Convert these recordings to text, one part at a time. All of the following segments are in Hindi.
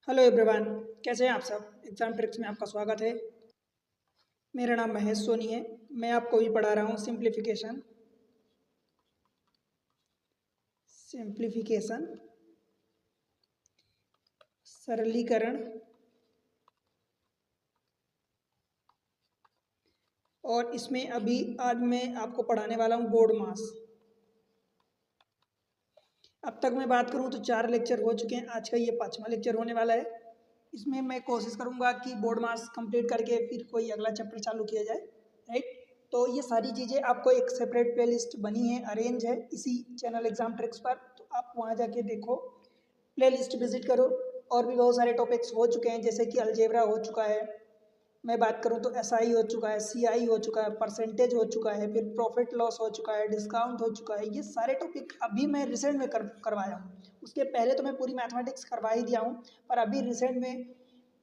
Hello everyone. कैसे हैं आप सब। एग्जाम ट्रिक्स में आपका स्वागत है। मेरा नाम महेश सोनी है। मैं आपको भी पढ़ा रहा हूँ सिंप्लीफिकेशन। सिंप्लीफिकेशन सरलीकरण। और इसमें अभी आज मैं आपको पढ़ाने वाला हूँ बोर्ड मास। अब तक मैं बात करूँ तो 4 लेक्चर हो चुके हैं। आज का ये 5वां लेक्चर होने वाला है। इसमें मैं कोशिश करूँगा कि बोर्ड मास कंप्लीट करके फिर कोई अगला चैप्टर चालू किया जाए। राइट। तो ये सारी चीज़ें आपको एक सेपरेट प्लेलिस्ट बनी है, अरेंज है इसी चैनल एग्जाम ट्रिक्स पर। तो आप वहाँ जाके देखो, प्लेलिस्ट विजिट करो। और भी बहुत सारे टॉपिक्स हो चुके हैं, जैसे कि अलजेब्रा हो चुका है। मैं बात करूं तो एसआई हो चुका है, सीआई हो चुका है, परसेंटेज हो चुका है, फिर प्रॉफिट लॉस हो चुका है, डिस्काउंट हो चुका है। ये सारे टॉपिक अभी मैं रिसेंट में करवाया हूँ। उसके पहले तो मैं पूरी मैथमेटिक्स करवा ही दिया हूँ, पर अभी रिसेंट में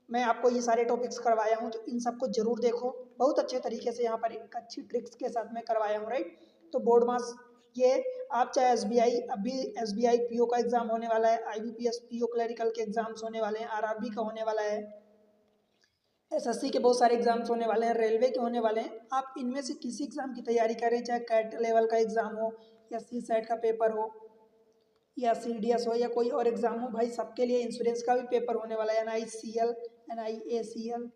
मैं आपको ये सारे टॉपिक्स करवाया हूँ। तो इन सबको जरूर देखो। बहुत अच्छे तरीके से यहाँ पर एक अच्छी ट्रिक्स के साथ मैं करवाया हूँ। राइट। तो बोर्ड मास ये आप चाहे एसबीआई, अभी एसबीआई पीओ का एग्जाम होने वाला है, आईबीपीएस पीओ क्लरिकल के एग्जाम्स होने वाले हैं, आरआरबी का होने वाला है, एसएससी के बहुत सारे एग्जाम्स होने वाले हैं, रेलवे के होने वाले हैं। आप इनमें से किसी एग्जाम की तैयारी करें, चाहे कैट लेवल का एग्जाम हो या सी सेट का पेपर हो या सीडीएस हो या कोई और एग्जाम हो, भाई सबके लिए इंश्योरेंस का भी पेपर होने वाला है, एनआईसीएल, एनआईएसीएल।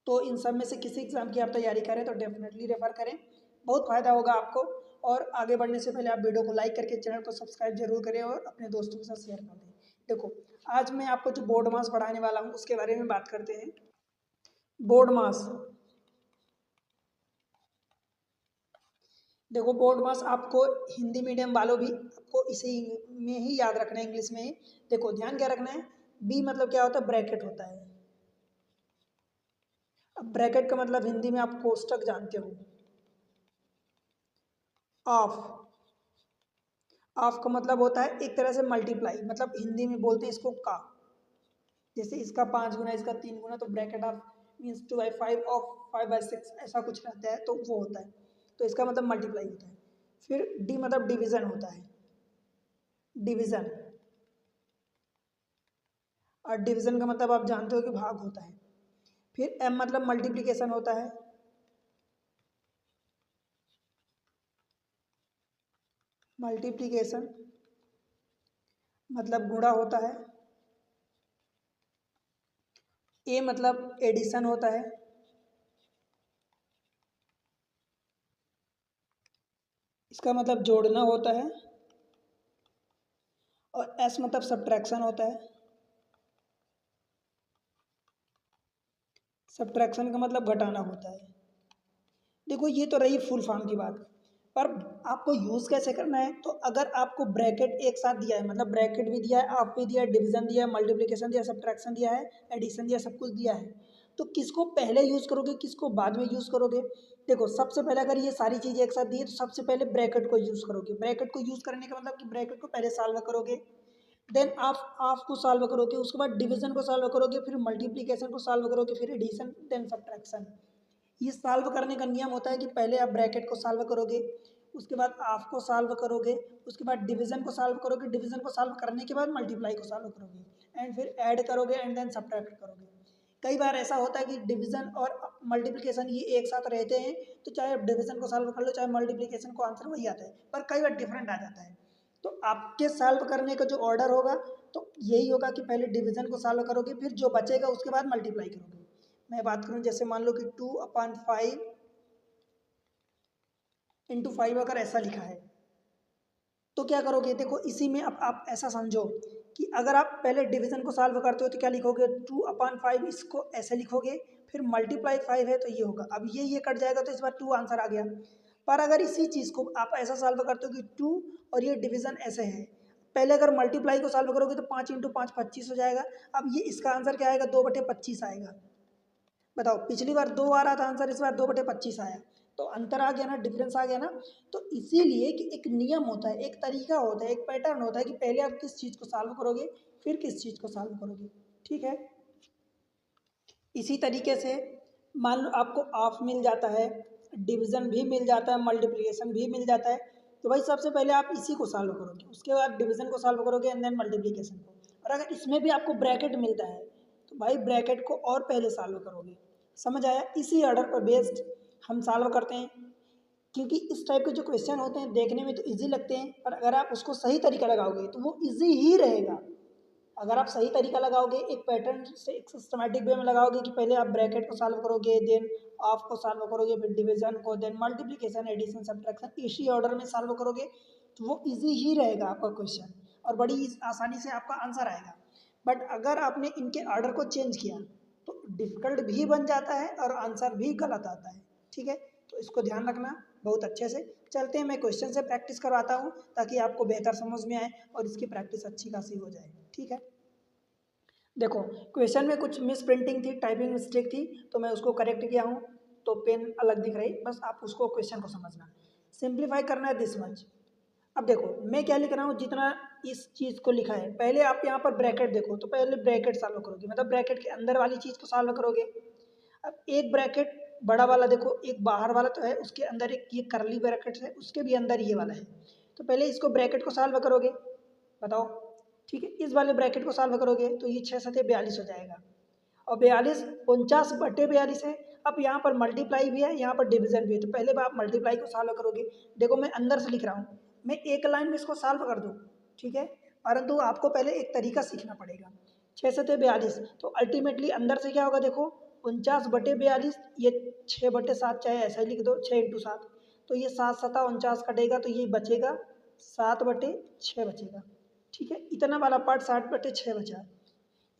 तो इन सब में से किसी एग्जाम की आप तैयारी करें तो डेफिनेटली रेफर करें, बहुत फायदा होगा आपको। और आगे बढ़ने से पहले आप वीडियो को लाइक करके चैनल को सब्सक्राइब जरूर करें और अपने दोस्तों के साथ शेयर कर दें। देखो, आज मैं आपको जो बोर्ड मास पढ़ाने वाला हूँ उसके बारे में बात करते हैं। बोर्ड मास, देखो बोर्ड मास आपको हिंदी मीडियम वालों भी आपको इसी में ही याद रखना है, इंग्लिश में ही। देखो ध्यान क्या रखना है, बी मतलब क्या होता है, ब्रैकेट होता है। अब ब्रैकेट का मतलब हिंदी में आप कोष्टक जानते हो। ऑफ, ऑफ का मतलब होता है एक तरह से मल्टीप्लाई, मतलब हिंदी में बोलते हैं इसको का। जैसे इसका 5 गुना, इसका 3 गुना, तो ब्रैकेट ऑफ मीन्स 2/5 ऑफ 5/6, ऐसा कुछ रहता है, तो वो होता है। तो इसका मतलब मल्टीप्लाई होता है। फिर डी मतलब डिवीजन होता है, डिवीजन। और डिवीजन का मतलब आप जानते हो कि भाग होता है। फिर एम मतलब मल्टीप्लिकेशन होता है। मल्टीप्लिकेशन मतलब गुणा होता है। ए मतलब एडिशन होता है। इसका मतलब जोड़ना होता है। और एस मतलब सब्ट्रैक्शन होता है। सब्ट्रैक्शन का मतलब घटाना होता है। देखो ये तो रही फुल फॉर्म की बात, पर आपको यूज़ कैसे करना है। तो अगर आपको ब्रैकेट एक साथ दिया है, मतलब ब्रैकेट भी दिया है, आप भी दिया है, डिवीजन दिया है, मल्टीप्लिकेशन दिया है, सब्ट्रैक्शन दिया है, एडिशन दिया है, सब कुछ दिया है, तो किसको पहले यूज़ करोगे, किसको बाद में यूज़ करोगे। देखो सबसे पहले अगर ये सारी चीज़ें एक साथ दी है तो सबसे पहले ब्रैकेट को यूज़ करोगे। ब्रैकेट को यूज़ करने का मतलब कि ब्रैकेट को पहले सॉल्व करोगे, देन आप को सॉल्व करोगे, उसके बाद डिवीजन को सॉल्व करोगे, फिर मल्टीप्लिकेशन को सॉल्व करोगे, फिर एडिशन, देन सब्ट्रैक्शन। ये सॉल्व करने का नियम होता है कि पहले आप ब्रैकेट को सॉल्व करोगे, उसके बाद हाफ को सॉल्व करोगे, उसके बाद डिवीजन को सॉल्व करोगे, डिवीजन को सॉल्व करने के बाद मल्टीप्लाई को सॉल्व करोगे, एंड फिर ऐड करोगे, एंड देन सब्ट्रैक्ट करोगे। कई बार ऐसा होता है कि डिवीजन और मल्टीप्लिकेशन ये एक साथ रहते हैं, तो चाहे आप डिवीजन को सॉल्व कर लो चाहे मल्टीप्लिकेशन को, आंसर वही आता है, पर कई बार डिफरेंट आ जाता है। तो आपके सॉल्व करने का जो ऑर्डर होगा तो यही होगा कि पहले डिवीजन को सॉल्व करोगे, फिर जो बचेगा उसके बाद मल्टीप्लाई करोगे। मैं बात करूं, जैसे मान लो कि 2/5 इंटू 5 अगर ऐसा लिखा है, तो क्या करोगे। देखो इसी में अब आप ऐसा समझो कि अगर आप पहले डिवीजन को सॉल्व करते हो तो क्या लिखोगे, 2/5, इसको ऐसे लिखोगे, फिर मल्टीप्लाई 5 है तो ये होगा। अब ये कट जाएगा तो इस बार 2 आंसर आ गया। पर अगर इसी चीज़ को आप ऐसा सॉल्व करते हो कि 2 और ये डिवीजन ऐसे है, पहले अगर मल्टीप्लाई को सॉल्व करोगे तो 5 इंटू 5 25 हो जाएगा। अब ये इसका आंसर क्या आएगा, 2/25 आएगा। बताओ, पिछली बार 2 आ रहा था आंसर, इस बार 2/25 आया, तो अंतर आ गया ना, डिफरेंस आ गया ना। तो इसीलिए कि एक नियम होता है, एक तरीका होता है, एक पैटर्न होता है कि पहले आप किस चीज़ को सॉल्व करोगे, फिर किस चीज़ को सॉल्व करोगे। ठीक है। इसी तरीके से मान लो आपको ऑफ मिल जाता है, डिवीजन भी मिल जाता है, मल्टीप्लिकेशन भी मिल जाता है, तो भाई सबसे पहले आप इसी को सॉल्व करोगे, उसके बाद डिवीजन को सॉल्व करोगे, एंड देन मल्टीप्लिकेशन को। और अगर इसमें भी आपको ब्रैकेट मिलता है तो भाई ब्रैकेट को और पहले सॉल्व करोगे। समझ आया? इसी ऑर्डर पर बेस्ड हम सॉल्व करते हैं, क्योंकि इस टाइप के जो क्वेश्चन होते हैं देखने में तो इजी लगते हैं, पर अगर आप उसको सही तरीका लगाओगे तो वो इजी ही रहेगा। अगर आप सही तरीका लगाओगे, एक पैटर्न से एक सिस्टमैटिक वे में लगाओगे कि पहले आप ब्रैकेट को सॉल्व करोगे, देन ऑफ को सॉल्व करोगे, फिर डिवीजन को, देन मल्टीप्लिकेशन, एडिशन, सब्ट्रैक्शन, इसी ऑर्डर में सॉल्व करोगे तो वो इजी ही रहेगा आपका क्वेश्चन और बड़ी आसानी से आपका आंसर आएगा। बट अगर आपने इनके ऑर्डर को चेंज किया तो डिफिकल्ट भी बन जाता है और आंसर भी गलत आता है। ठीक है, तो इसको ध्यान रखना बहुत अच्छे से। चलते हैं, मैं क्वेश्चन से प्रैक्टिस करवाता हूँ ताकि आपको बेहतर समझ में आए और इसकी प्रैक्टिस अच्छी खासी हो जाए। ठीक है, देखो क्वेश्चन में कुछ मिस प्रिंटिंग थी, टाइपिंग मिस्टेक थी, तो मैं उसको करेक्ट किया हूँ, तो पेन अलग दिख रही, बस आप उसको क्वेश्चन को समझना। सिंप्लीफाई करना है दिस मच। अब देखो मैं क्या लिख रहा हूँ, जितना इस चीज़ को लिखा है, पहले आप यहाँ पर ब्रैकेट देखो तो पहले ब्रैकेट सॉल्व करोगे, मतलब ब्रैकेट के अंदर वाली चीज़ को सॉल्व करोगे। अब एक ब्रैकेट बड़ा वाला देखो, एक बाहर वाला तो है, उसके अंदर एक ये करली ब्रैकेट है, उसके भी अंदर ये वाला है, तो पहले इसको ब्रैकेट को सॉल्व करोगे, बताओ। ठीक है, इस वाले ब्रैकेट को सॉल्व करोगे तो ये 6 सतह 42 हो जाएगा, और 42 49/42 है। अब यहाँ पर मल्टीप्लाई भी है, यहाँ पर डिवीजन भी है, तो पहले आप मल्टीप्लाई को सॉल्व करोगे। देखो मैं अंदर से लिख रहा हूँ, मैं एक लाइन में इसको सॉल्व कर दूँ, ठीक है, परंतु आपको पहले एक तरीका सीखना पड़ेगा। 6 सतह 42, तो अल्टीमेटली अंदर से क्या होगा, देखो 49/42, ये 6/7 चाहे ऐसा ही लिख दो, 6 × 7, तो ये 7 7 49 कटेगा, तो ये बचेगा 7/6 बचेगा। ठीक है, इतना वाला पार्ट 60/6 बचा।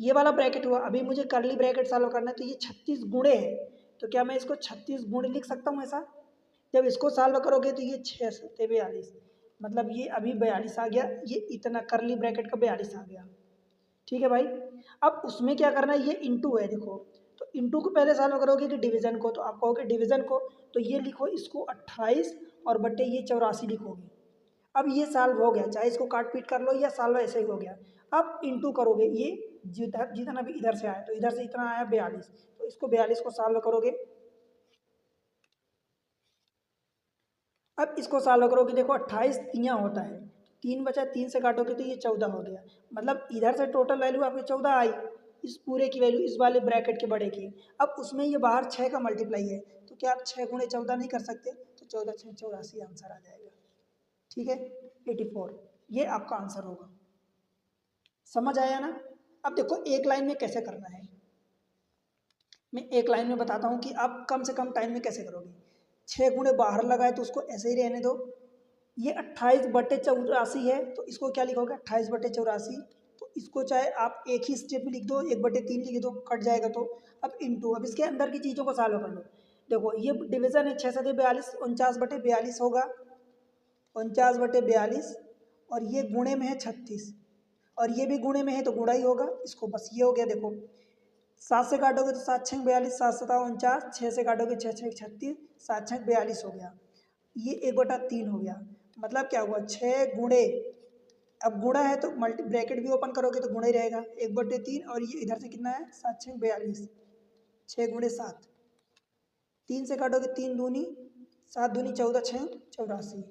ये वाला ब्रैकेट हुआ, अभी मुझे करली ब्रैकेट सॉल्व करना है, तो ये 36 गुणे है, तो क्या मैं इसको 36 गुणे लिख सकता हूँ ऐसा? जब इसको सॉल्व करोगे तो ये 6 सत्ते 42, मतलब ये अभी 42 आ गया, ये इतना करली ब्रैकेट का 42 आ गया। ठीक है भाई, अब उसमें क्या करना है, ये इंटू है देखो, तो इंटू को पहले सॉल्व करोगे कि डिवीजन को, तो आप कहोगे डिवीजन को, तो ये लिखो इसको 28 और बट्टे ये 84 लिखोगे। अब ये सॉल्व हो गया, चाहे इसको काट पीट कर लो या सॉल्व ऐसे ही हो गया। अब इंटू करोगे, ये जितना भी इधर से आया, तो इधर से इतना आया 42, तो इसको 42 को सॉल्व करोगे। अब इसको सॉल्व करोगे, देखो 28 तियाँ होता है, 3 बचा, 3 से काटोगे तो ये 14 हो गया, मतलब इधर से टोटल वैल्यू आपकी 14 आई, इस पूरे की वैल्यू इस वाले ब्रैकेट के बड़े की। अब उसमें ये बाहर 6 का मल्टीप्लाई है, तो क्या आप 6 × 14 नहीं कर सकते, तो 14 × 6 = 84 आंसर आ जाएगा। ठीक है, 84 ये आपका आंसर होगा। समझ आया ना? अब देखो एक लाइन में कैसे करना है, मैं एक लाइन में बताता हूँ कि आप कम से कम टाइम में कैसे करोगे। 6 गुणे बाहर लगाए तो उसको ऐसे ही रहने दो, ये 28/84 है, तो इसको क्या लिखोगे 28/84, तो इसको चाहे आप एक ही स्टेप में लिख दो, 1/3 लिख दो, कट जाएगा तो। अब इंटू, अब इसके अंदर की चीज़ों को सॉल्व कर लो। देखो ये डिवीजन है, 6 सतह 42, 49/42 होगा, 49/42, और ये गुणे में है 36, और ये भी गुणे में है तो गुणा ही होगा, इसको बस ये हो गया। देखो 7 से काटोगे तो 7 × 6 = 42, 7 × 7 = 49, 6 से काटोगे 6 × 6 = 36, 7 × 6 = 42 हो गया, ये 1/3 हो गया। मतलब क्या हुआ, 6 गुणे, अब गुणा है तो मल्टी ब्रैकेट भी ओपन करोगे तो गुणा ही रहेगा, 1/3, और ये इधर से कितना है 7 × 6 = 42, 6 × 7, 3 से काटोगे 3 दूनी 7 दूनी 14, 6 84।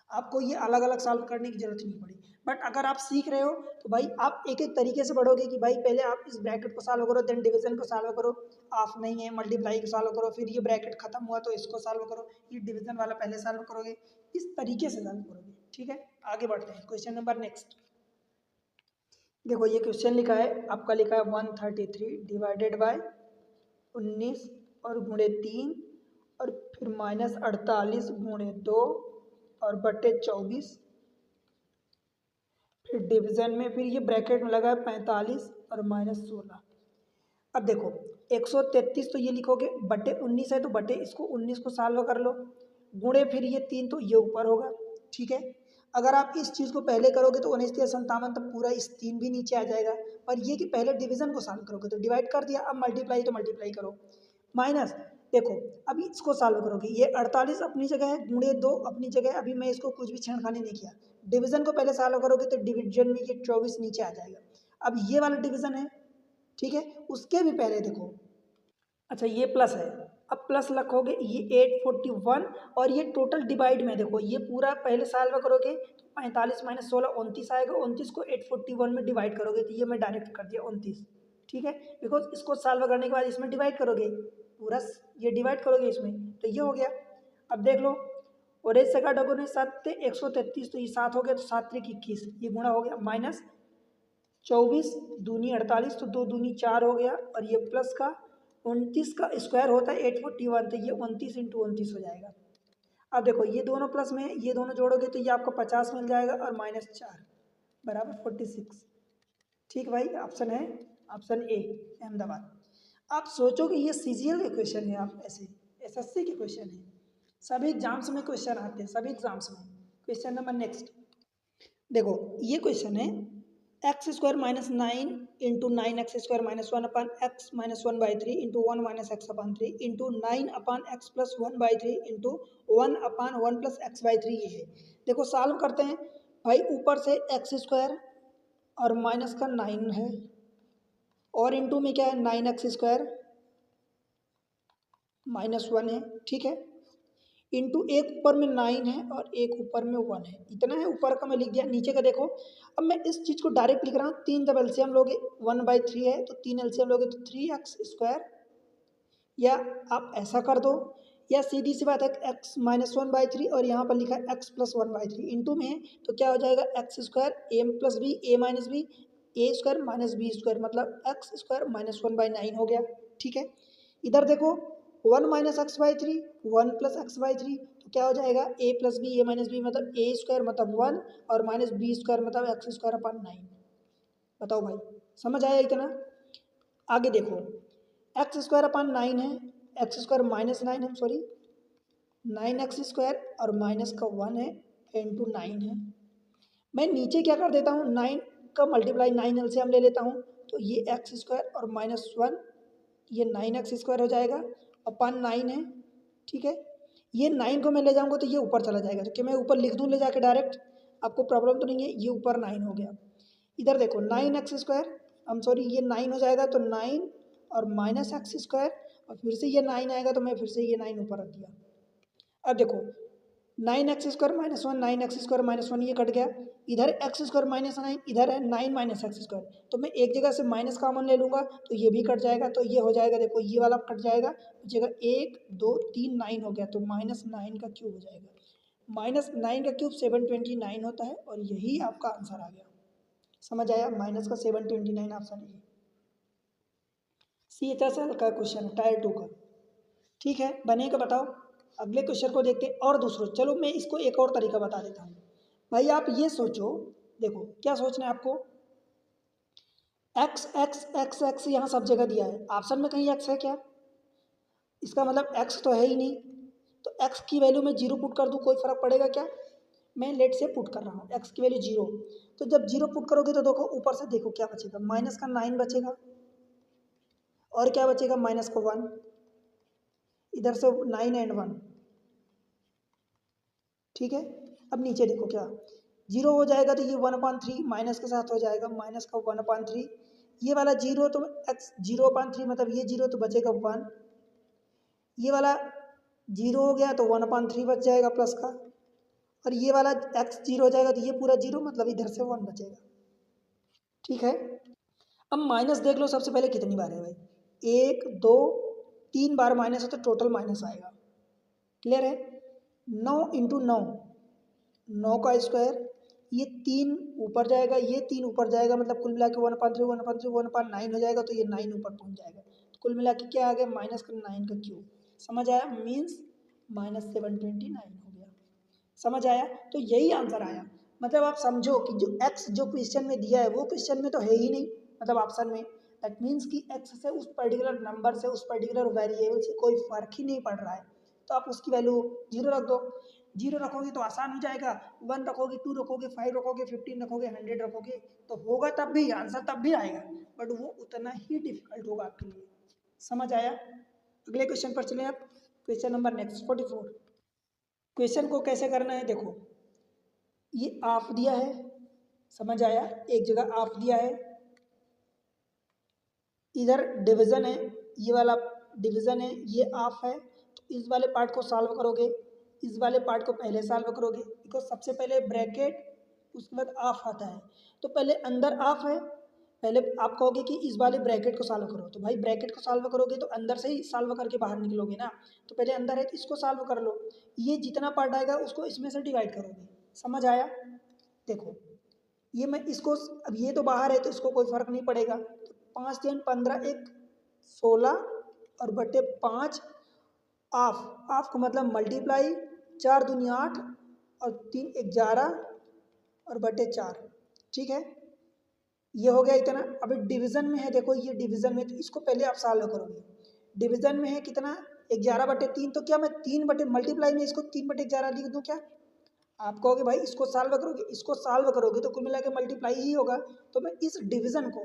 आपको ये अलग अलग सॉल्व करने की जरूरत नहीं पड़ी, बट अगर आप सीख रहे हो तो भाई आप एक एक तरीके से पढ़ोगे कि भाई पहले आप इस ब्रैकेट को सॉल्व करो, देन डिवीजन को सॉल्व करो, ऑफ नहीं है मल्टीप्लाई को सॉल्व करो, फिर ये ब्रैकेट खत्म हुआ तो इसको सॉल्व करो, ये डिवीजन वाला पहले सॉल्व करोगे, इस तरीके से सॉल्व करोगे। ठीक है, आगे बढ़ते हैं, क्वेश्चन नंबर नेक्स्ट। देखो ये क्वेश्चन लिखा है आपका, लिखा है 133 डिवाइडेड बाय 19 और गुणे 3, और फिर -48 गुणे 2 और बटे 24, फिर डिवीजन में फिर ये ब्रैकेट में लगा है 45 और -16। अब देखो 133 तो ये लिखोगे, बटे 19 है तो बटे इसको 19 को सॉल्व कर लो, गुणे फिर ये 3 तो ये ऊपर होगा। ठीक है, अगर आप इस चीज़ को पहले करोगे तो 19 × 57 तब पूरा इस 3 भी नीचे आ जाएगा, और ये कि पहले डिवीजन को सॉल्व करोगे तो डिवाइड कर दिया, अब मल्टीप्लाई तो मल्टीप्लाई करो, माइनस देखो अभी इसको सॉल्व करोगे, ये 48 अपनी जगह है, गुणे 2 अपनी जगह है, अभी मैं इसको कुछ भी छेड़खानी नहीं किया, डिवीजन को पहले सॉल्व करोगे तो डिवीजन में ये 24 नीचे आ जाएगा। अब ये वाला डिवीजन है, ठीक है, उसके भी पहले देखो, अच्छा ये प्लस है, अब प्लस रखोगे, ये 841, और ये टोटल डिवाइड में देखो, ये पूरा पहले सॉल्व करोगे 45 माइनस 16 29 आएगा। 29 को 841 में डिवाइड करोगे तो ये मैं डायरेक्ट कर दिया 29, ठीक है, बिकॉज इसको सॉल्व करने के बाद इसमें डिवाइड करोगे, पूरा ये डिवाइड करोगे इसमें, तो ये हो गया। अब देख लो, और एक से काटोगे ने 7 से 133, तो ये 7 हो गया, तो 7 त्रिक 21, ये गुणा हो गया, माइनस 24 दूनी 48, तो 2 दूनी 4 हो गया, और ये प्लस का 29 का स्क्वायर होता है 841, तो ये 29 इंटू 29 हो जाएगा। अब देखो ये दोनों प्लस में, ये दोनों जोड़ोगे तो ये आपको 50 मिल जाएगा, और माइनस 4 बराबर 46। ठीक भाई, ऑप्शन है ऑप्शन ए अहमदाबाद। आप सोचोगे ये सीजीएल के क्वेश्चन है, आप ऐसे एसएससी के क्वेश्चन है, सभी एग्जाम्स में क्वेश्चन आते हैं, सभी एग्जाम्स में। क्वेश्चन नंबर नेक्स्ट देखो, ये क्वेश्चन है x square minus 9 into 9x² minus 1 upon x minus 1/3 into 1 minus x upon 3 into 9 upon x plus 1/3 into 1 upon 1 plus x/3 ये है। देखो सॉल्व करते हैं भाई, ऊपर से x² और माइनस का 9 है, और इंटू में क्या है 9x² माइनस 1 है, ठीक है, इंटू एक ऊपर में 9 है और एक ऊपर में 1 है, इतना है, ऊपर का मैं लिख दिया, नीचे का देखो। अब मैं इस चीज़ को डायरेक्ट लिख रहा हूँ, 3 जब एलसीएम लोगे 1/3 है, तो 3 एलसीएम लोगे तो 3x², या आप ऐसा कर दो, या सीधी सी बात है x माइनस 1/3 और यहाँ पर लिखा है x प्लस 1/3 इंटू में है, तो क्या हो जाएगा x² a plus B A minus B a² minus b², मतलब x² माइनस 1/9 हो गया, ठीक है। इधर देखो 1 माइनस x/3 1 प्लस x/3, तो क्या हो जाएगा a plus B A minus B, मतलब a² मतलब 1 और माइनस b² मतलब x² अपान 9। बताओ भाई, समझ आया इतना? आगे देखो, x² अपान 9 है, x² माइनस 9 है, सॉरी 9x² और माइनस का 1 है इंटू 9 है। मैं नीचे क्या कर देता हूँ, 9 का मल्टीप्लाई 9 एलसीएम ले लेता हूँ, तो ये x² और माइनस 1 ये 9x² हो जाएगा अपान 9 है, ठीक है। ये 9 को मैं ले जाऊँगा तो ये ऊपर चला जाएगा, तो क्या मैं ऊपर लिख दूँ ले जाके डायरेक्ट, आपको प्रॉब्लम तो नहीं है, ये ऊपर 9 हो गया। इधर देखो 9x², हम सॉरी ये 9 हो जाएगा, तो 9 और माइनस x² और फिर से ये 9 आएगा, तो मैं फिर से ये 9 ऊपर रख दिया। अब देखो 9x² माइनस 1 9x² माइनस 1 ये कट गया, इधर x² माइनस 9 इधर है 9 माइनस x², तो मैं एक जगह से माइनस कॉमन ले लूँगा तो ये भी कट जाएगा, तो ये हो जाएगा, देखो ये वाला कट जाएगा, बचेगा 1 2 3 9 हो गया, तो माइनस 9 का क्यूब हो जाएगा। माइनस 9 का क्यूब 729 होता है, और यही आपका आंसर आ गया। समझ आया, माइनस का 729 ऑप्शन ए। CHSL का क्वेश्चन है टायर 2 का, ठीक है, बनेगा बताओ। अगले क्वेश्चन को देखते हैं, और दूसरों, चलो मैं इसको एक और तरीका बता देता हूँ भाई। आप ये सोचो, देखो क्या सोचना है आपको, x x x x यहाँ सब जगह दिया है, ऑप्शन में कहीं x है क्या? इसका मतलब x तो है ही नहीं, तो x की वैल्यू में 0 पुट कर दूँ, कोई फर्क पड़ेगा क्या? मैं लेट से पुट कर रहा हूँ x की वैल्यू 0, तो जब 0 पुट करोगे तो देखो ऊपर से देखो क्या बचेगा, माइनस का 9 बचेगा, और क्या बचेगा माइनस का 1, इधर से 9 एंड 1, ठीक है। अब नीचे देखो क्या 0 हो जाएगा, तो ये 1/3 माइनस के साथ हो जाएगा, माइनस का 1/3, ये वाला 0 तो x 0/3 मतलब ये 0 तो बचेगा 1, ये वाला 0 हो गया तो 1/3 बच जाएगा प्लस का, और ये वाला x 0 हो जाएगा तो ये पूरा 0 मतलब इधर से 1 बचेगा, ठीक है। अब माइनस देख लो सबसे पहले कितनी बार है भाई, 1 2 3 बार माइनस है, तो टोटल माइनस आएगा, क्लियर है। 9 इंटू 9 9 का स्क्वायर, ये 3 ऊपर जाएगा, ये 3 ऊपर जाएगा, मतलब कुल मिला के 1/3 1/3 1/9 हो जाएगा, तो ये 9 ऊपर पहुंच जाएगा, तो कुल मिला के क्या आ गया माइनस का 9 का क्यूब। समझ आया, मीन्स माइनस 729 हो गया। समझ आया, तो यही आंसर आया। मतलब आप समझो कि जो x जो क्वेश्चन में दिया है वो क्वेश्चन में तो है ही नहीं, मतलब ऑप्शन में, दैट मीन्स कि x से उस पर्टिकुलर नंबर से उस पर्टिकुलर वेरिएबल से कोई फर्क ही नहीं पड़ रहा है, तो आप उसकी वैल्यू 0 रख दो। 0 रखोगे तो आसान हो जाएगा, 1 रखोगे 2 रखोगे 5 रखोगे 15 रखोगे 100 रखोगे तो होगा, तब भी आंसर तब भी आएगा, बट वो उतना ही डिफिकल्ट होगा आपके लिए। समझ आया, अगले क्वेश्चन पर चलें आप। Question number next 44। क्वेश्चन को कैसे करना है, देखो ये ऑफ दिया है, समझ आया, एक जगह ऑफ दिया है, इधर डिवीजन है, ये वाला डिवीजन है, ये ऑफ है, तो इस वाले पार्ट को सॉल्व करोगे, इस वाले पार्ट को पहले सॉल्व करोगे, बिकॉज सबसे पहले ब्रैकेट उसके बाद ऑफ आता है। तो पहले अंदर ऑफ है, पहले आप कहोगे कि इस वाले ब्रैकेट को सॉल्व करो, तो भाई ब्रैकेट को सॉल्व करोगे तो अंदर से ही सॉल्व करके बाहर निकलोगे ना, तो पहले अंदर है तो इसको सॉल्व कर लो, ये जितना पार्ट आएगा उसको इसमें से डिवाइड करोगे। समझ आया? देखो ये मैं इसको, अब ये तो बाहर है तो इसको कोई फर्क नहीं पड़ेगा, तो 5 3 15 1 16 और बटे 5 ऑफ, ऑफ का मतलब मल्टीप्लाई, 4 दूनी 8 और 3 11 और बटे 4। ठीक है, ये हो गया इतना। अभी डिवीजन में है, देखो ये डिवीजन में, तो इसको पहले आप सॉल्व करोगे। डिवीजन में है कितना, 11/3, तो क्या मैं 3 बटे मल्टीप्लाई में इसको 3/11 लिख दूँ क्या? आप कहोगे भाई इसको सॉल्व करोगे, इसको सॉल्व करोगे तो कुल मिला के मल्टीप्लाई ही होगा। तो मैं इस डिवीजन को,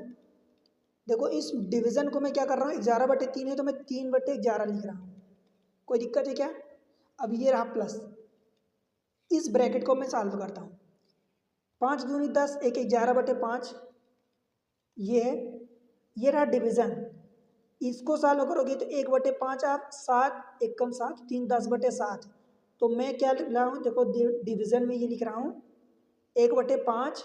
देखो इस डिवीजन को मैं क्या कर रहा हूँ, 11/3 है तो मैं 3/11 लिख रहा हूँ। कोई दिक्कत है क्या? अब ये रहा प्लस, इस ब्रैकेट को मैं सॉल्व करता हूँ। 5 दूनी 10, 1 11/5, ये है, ये रहा डिवीजन। इसको सॉल्व करोगे तो 1/5 आप 7 1 कम 7 3 10/7। तो मैं क्या लिख रहा हूँ, देखो डिवीजन में ये लिख रहा हूँ 1/5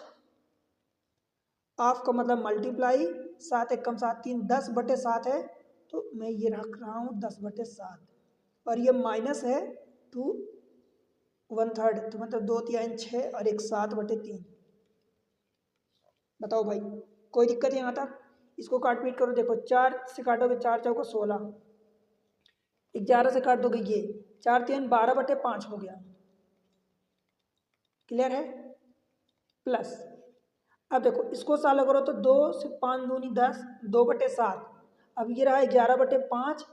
ऑफ का मतलब मल्टीप्लाई, 7 1 कम 7 3 10/7 है, तो मैं ये रख रहा हूँ 10/7 और ये माइनस है 2 1/3, तो मतलब 2 3 6 और 1 7/3। बताओ भाई कोई दिक्कत है यहाँ तक? इसको काट पीट करो, देखो 4 से काटोगे 4 चौको 16, 11 से काट दोगे ये 4 3 12/5 हो गया। क्लियर है? प्लस अब देखो इसको सॉल्व करो तो 2 से 5 दूनी 10, 2/7। अब ये रहा 11/5,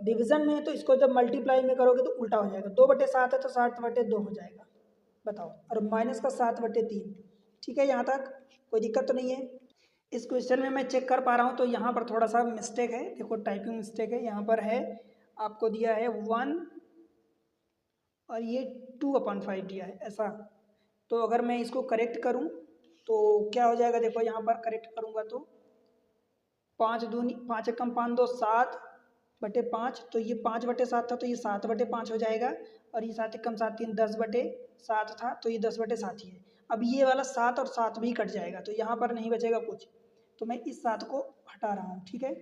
डिवीजन में है तो इसको जब मल्टीप्लाई में करोगे तो उल्टा हो जाएगा, 2/7 है तो 7/2 हो जाएगा। बताओ, और माइनस का 7/3। ठीक है, यहाँ तक कोई दिक्कत तो नहीं है? इस क्वेश्चन में मैं चेक कर पा रहा हूँ तो यहाँ पर थोड़ा सा मिस्टेक है, देखो टाइपिंग मिस्टेक है। यहाँ पर है आपको दिया है 1 और ये 2/5 दिया है ऐसा। तो अगर मैं इसको करेक्ट करूँ तो क्या हो जाएगा, देखो यहाँ पर करेक्ट करूँगा तो 5 दूनी 5 एकम 5 2 7/5, तो ये 5/7 था तो ये 7/5 हो जाएगा, और ये 7 एकम 7 3 10/7 था तो ये 10/7 ही है। अब ये वाला 7 और 7 भी कट जाएगा तो यहाँ पर नहीं बचेगा कुछ, तो मैं इस 7 को हटा रहा हूँ। ठीक है,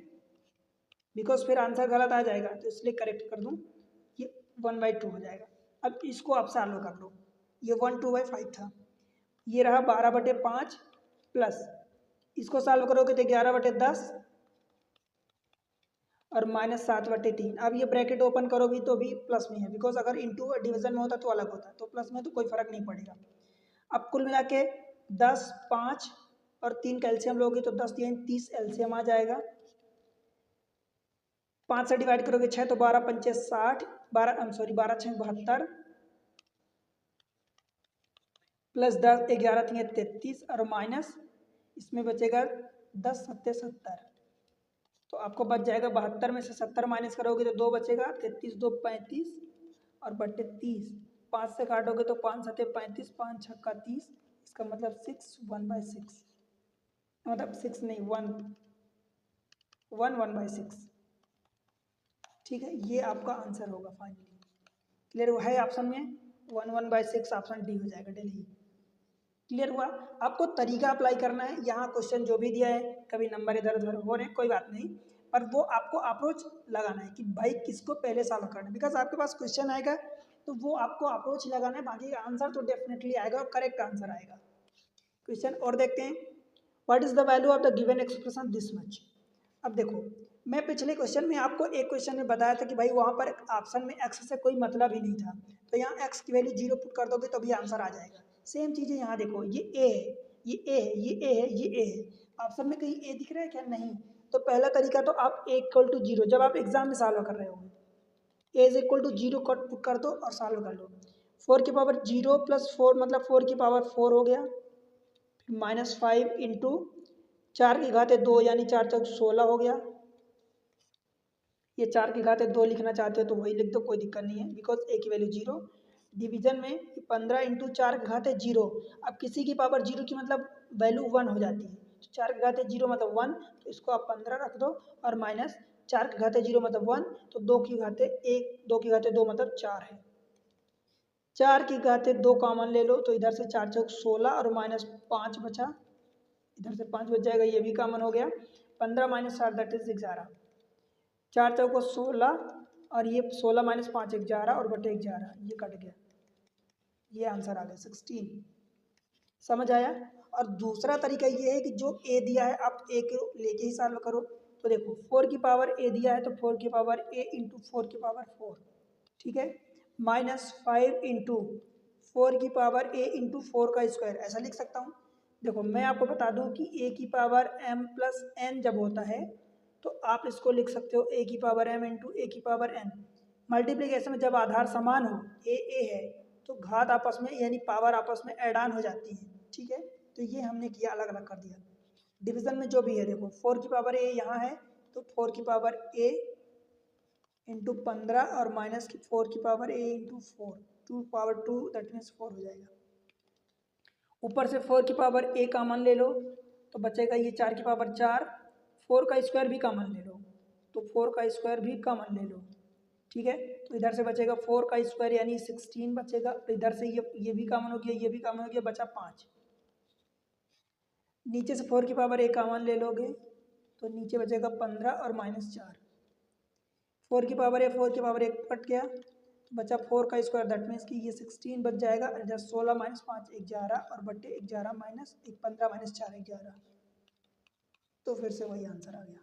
बिकॉज फिर आंसर गलत आ जाएगा, तो इसलिए करेक्ट कर दूँ, ये 1/2 हो जाएगा। अब इसको आप सॉल्व कर लो, ये 1 2/5 था, ये रहा 12/5 प्लस इसको सॉल्व करोगे तो 11/10 और माइनस 7/3। अब ये ब्रैकेट ओपन करोगी तो भी प्लस में है, बिकॉज अगर इंटू डिवीजन में होता तो अलग होता, तो प्लस में तो कोई फर्क नहीं पड़ेगा। अब कुल मिला के 10 5 और 3 कैल्शियम लोगे तो 10 3 30 एलसीएम आ जाएगा। 5 से डिवाइड करोगे 6 तो 12 5 60, 12 12 6 72 प्लस 10 11 3 33 और माइनस इसमें बचेगा 10 7 70, तो आपको बच जाएगा 72 में से 70 माइनस करोगे तो 2 बचेगा, 33 2 35 और बटे 30। 5 से काटोगे तो 5 7 35, 5 6 30, इसका मतलब 6 1/6, मतलब 6 नहीं 1/6। ठीक है, ये आपका आंसर होगा फाइनली। क्लियर हुआ है? ऑप्शन में 1/6 ऑप्शन डी हो जाएगा, दिल्ली। क्लियर हुआ? आपको तरीका अप्लाई करना है, यहाँ क्वेश्चन जो भी दिया है कभी नंबर इधर उधर हो रहे कोई बात नहीं, पर वो आपको अप्रोच लगाना है कि भाई किसको पहले सॉल्व करना है, बिकॉज आपके पास क्वेश्चन आएगा तो वो आपको अप्रोच लगाना है, बाकी आंसर तो डेफिनेटली आएगा और करेक्ट आंसर आएगा। क्वेश्चन और देखते हैं, what is the value of the given expression this much. अब देखो मैं पिछले क्वेश्चन में आपको एक क्वेश्चन में बताया था कि भाई वहाँ पर ऑप्शन में एक्स से कोई मतलब ही नहीं था, तो यहाँ एक्स की वैल्यू 0 पुट कर दोगे तो भी आंसर आ जाएगा। सेम चीज़ है यहाँ, देखो ये ए है, ये ए है, ये ए है, ये ए है, ऑप्शन में कहीं ए दिख रहा है क्या? नहीं। तो पहला तरीका तो आप ए इक्वल टू 0, जब आप एग्जाम में सॉल्व कर रहे हो ए इज इक्वल टू 0 पुट कर दो और सॉल्व कर लो। 4 की पावर 0 प्लस 4 मतलब 4 की पावर 4 हो गया, -5 इंटू 4 की घाते 2 यानी 4 चौक 16 हो गया। ये 4 की घाते 2 लिखना चाहते हो तो वही लिख दो, कोई दिक्कत नहीं है, बिकॉज ए की वैल्यू 0। डिवीजन में 15 इंटू 4 की घाते 0, अब किसी की पावर 0 की मतलब वैल्यू 1 हो जाती है, तो 4 की घाते 0 मतलब 1, तो इसको आप 15 रख दो, और माइनस 4 की घाते 0 मतलब 1, तो 2 की घाते 1, 2 की घाते 2 मतलब 4 है। 4 की घाते 2 कॉमन ले लो तो इधर से 4 चौक 16 और माइनस 5 बचा, इधर से 5 बच जाएगा, ये भी कॉमन हो गया। 15 माइनस 7 दैट इज 11, 4 चौको 16 और ये 16 माइनस 5 11 और बटे 11, ये कट गया, ये आंसर आ गया 16। समझ आया। और दूसरा तरीका ये है कि जो ए दिया है आप ए को लेके ही सॉल्व करो। तो देखो 4 की पावर ए दिया है तो 4 की पावर ए इंटू 4 की पावर 4, ठीक है, माइनस 5 इंटू 4 की पावर ए इंटू 4 का स्क्वायर, ऐसा लिख सकता हूँ। देखो मैं आपको बता दूं कि ए की पावर एम प्लस एन जब होता है तो आप इसको लिख सकते हो ए की पावर एम इंटू ए की पावर एन। मल्टीप्लीकेशन में जब आधार समान हो, ए है, तो घात आपस में यानी पावर आपस में ऐड ऑन हो जाती है, ठीक है। तो ये हमने किया, अलग अलग कर दिया। डिवीजन में जो भी है, देखो 4 की पावर ए यहाँ है तो 4 की पावर ए इंटू 15 और माइनस की 4 की power A into 4, 2 power 2 that means 4 हो जाएगा। ऊपर से 4 की पावर ए कॉमन ले लो तो बचेगा ये 4 की पावर 4, 4 का स्क्वायर भी कॉमन ले लो तो 4 का स्क्वायर भी कॉमन ले लो, ठीक है। तो इधर से बचेगा 4 का स्क्वायर यानी 16 बचेगा, तो इधर से ये भी कॉमन हो गया, ये भी कॉमन हो गया, बचा 5। नीचे से 4 की पावर ए कॉमन ले लोगे तो नीचे बचेगा 15 और माइनस 4, 4 की पावर ए 4 की पावर 1 कट गया तो बचा 4 का स्क्वायर दैट मीन्स कि ये 16 बच जाएगा। इधर 16 माइनस 5 11 और बटे 11 माइनस 15 माइनस 4 11, तो फिर से वही आंसर आ गया।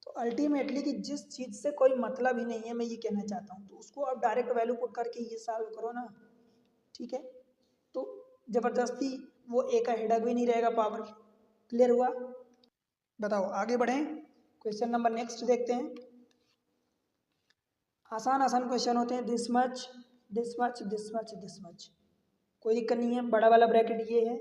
तो अल्टीमेटली कि जिस चीज़ से कोई मतलब ही नहीं है, मैं ये कहना चाहता हूँ, तो उसको आप डायरेक्ट वैल्यू पुट करके ये सॉल्व करो ना, ठीक है। तो ज़बरदस्ती वो ए का हेडक भी नहीं रहेगा, पावर क्लियर हुआ। बताओ आगे बढ़ें, क्वेश्चन नंबर नेक्स्ट देखते हैं। आसान आसान क्वेश्चन होते हैं, this much this much this much this much, कोई दिक्कत नहीं है। बड़ा वाला ब्रैकेट ये है,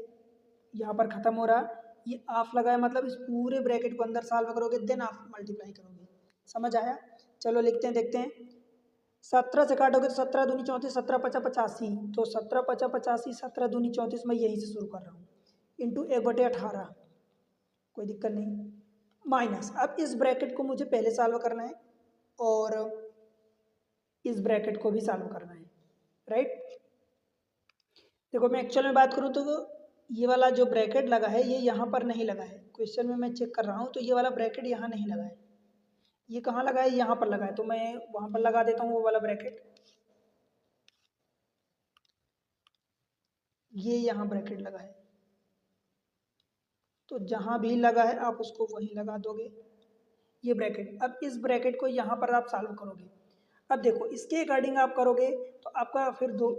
यहाँ पर ख़त्म हो रहा, ये ऑफ लगा है, मतलब इस पूरे ब्रैकेट को अंदर सॉल्व करोगे देन आप मल्टीप्लाई करोगे। समझ आया। चलो लिखते हैं, देखते हैं। 17 से काटोगे तो 17 दूनी 34, 17 पचा 85, तो 17 पचा 85, 17 दूनी 34, मैं यहीं से शुरू कर रहा हूँ, इंटू 1/18, कोई दिक्कत नहीं, माइनस। अब इस ब्रैकेट को मुझे पहले सॉल्व करना है और इस ब्रैकेट को भी सॉल्व करना है, राइट। देखो मैं एक्चुअल में बात करूँ तो ये वाला जो ब्रैकेट लगा है ये यहाँ पर नहीं लगा है, क्वेश्चन में मैं चेक कर रहा हूँ तो ये वाला ब्रैकेट यहाँ नहीं लगा है, ये कहाँ लगा है, यहाँ पर लगा है, तो मैं वहाँ पर लगा देता हूँ वो वाला ब्रैकेट, ये यहाँ ब्रैकेट लगा है, तो जहाँ भी लगा है आप उसको वहीं लगा दोगे, ये ब्रैकेट। अब इस ब्रैकेट को यहाँ पर आप सॉल्व करोगे। अब देखो इसके अकॉर्डिंग आप करोगे तो आपका फिर दो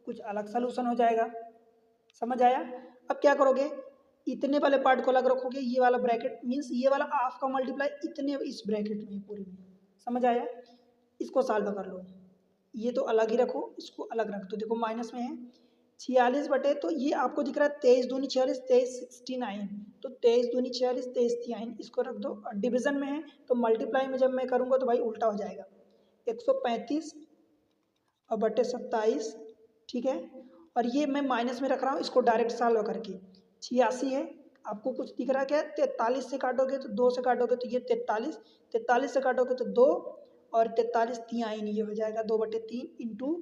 कुछ अलग सोल्यूशन हो जाएगा, समझ आया। अब क्या करोगे, इतने वाले पार्ट को अलग रखोगे, ये वाला ब्रैकेट मीन्स ये वाला हाफ का मल्टीप्लाई इतने इस ब्रैकेट में पूरे में, समझ आया। इसको सॉल्व कर लो, ये तो अलग ही रखो, इसको अलग रख दो। देखो माइनस में है 46 बटे, तो ये आपको दिख रहा है 23 दूनी 46, 23 69, तो 23 दूनी 46, 23 39, इसको रख दो। और डिवीजन में है तो मल्टीप्लाई में जब मैं करूँगा तो भाई उल्टा हो जाएगा, 135 और बटे 27, ठीक है। और ये मैं माइनस में रख रहा हूँ इसको डायरेक्ट सॉल्व करके, 86 है, आपको कुछ दिख रहा है क्या, 43 से काटोगे तो 2 से काटोगे तो ये 43, 43 से काटोगे तो 2 और 43 3 ये हो जाएगा 2/3 इंटू,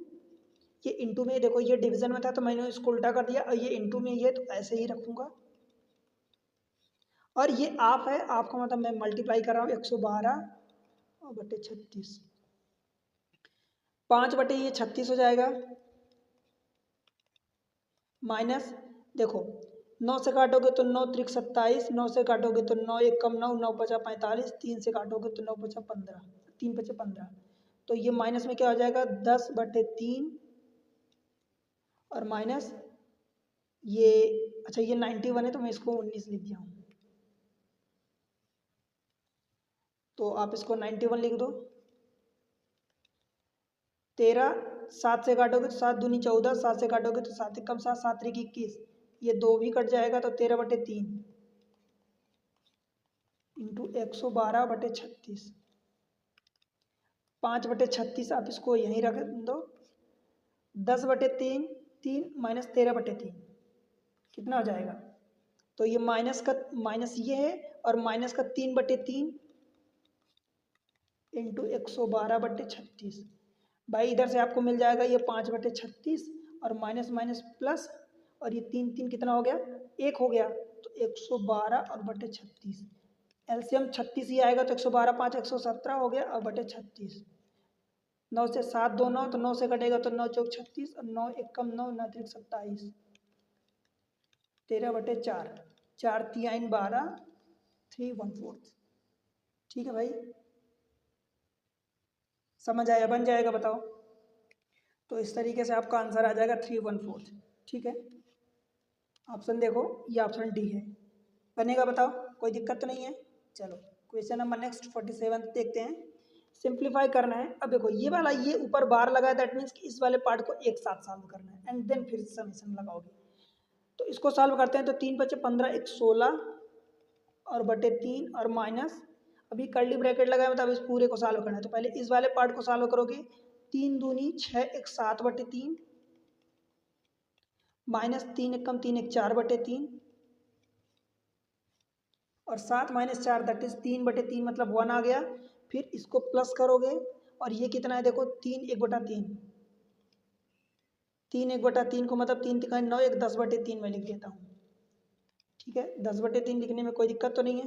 ये इंटू में देखो ये डिवीजन में था तो मैंने इसको उल्टा कर दिया, और ये इंटू में ये तो ऐसे ही रखूँगा। और ये आप है, आपका मतलब मैं मल्टीप्लाई कर रहा हूँ 112 और बटे 36, 5 बटे ये 36 हो जाएगा, माइनस देखो 9 से काटोगे तो 9 त्रिक 27, 9 से काटोगे तो 9 एक कम 9, 9 पचा 45, 3 से काटोगे तो 9 पचा 15, 3 पचा 15, तो ये माइनस में क्या हो जाएगा 10/3 और माइनस ये, अच्छा ये 91 है तो मैं इसको 19 लिख दिया हूँ, तो आप इसको 91 लिख दो। 13, 7 से काटोगे तो 7 दूनी 14, 7 से काटोगे तो 7 कम 7, 7 त्रिक 21, ये 2 भी कट जाएगा तो 13/3 इंटू 112/36, 5/36 आप इसको यहीं रख दो, 10/3 3 माइनस 13/3 कितना हो जाएगा, तो ये माइनस का माइनस ये है और माइनस का 3/3 इंटू 112/36, भाई इधर से आपको मिल जाएगा ये 5/36 और माइनस माइनस प्लस, और ये 3 3 कितना हो गया, 1 हो गया, तो 112 और बटे 36, एलसीएम 36 ही आएगा, तो 112 5 117 हो गया और बटे 36। 9 से 7 2 9, तो 9 से कटेगा तो 9 चौक 36 और 9 1 कम 9 9 3 27, 13/4, 4 3 12, 3 1/4। ठीक है भाई, समझ आया, बन जाएगा बताओ। तो इस तरीके से आपका आंसर आ जाएगा 3 1/4। ठीक है, ऑप्शन देखो, ये ऑप्शन डी है, बनेगा बताओ, कोई दिक्कत तो नहीं है। चलो क्वेश्चन नंबर नेक्स्ट 47 देखते हैं। सिंप्लीफाई करना है। अब देखो ये वाला, ये ऊपर बार लगा है, दैट मीन्स कि इस वाले पार्ट को एक साथ सॉल्व करना है एंड देन फिर समीशन लगाओगे। तो इसको सॉल्व करते हैं, तो 3 बचे 15 1 16 और बटे 3 और माइनस, अभी कर्ली ब्रैकेट लगाया, मतलब इस पूरे को सॉल्व करना है। तो पहले इस वाले पार्ट को सॉल्व करोगे, 3 दूनी 6 1 7/3 माइनस 3 1 कम 3 1 4/3 और 7 माइनस 4 दैट इज 3/3, मतलब 1 आ गया। फिर इसको प्लस करोगे और ये कितना है देखो, 3 1/3, 3 1/3 को मतलब 3 3 9 1 10/3 में लिख देता हूँ। ठीक है, 10/3 लिखने में कोई दिक्कत तो नहीं है।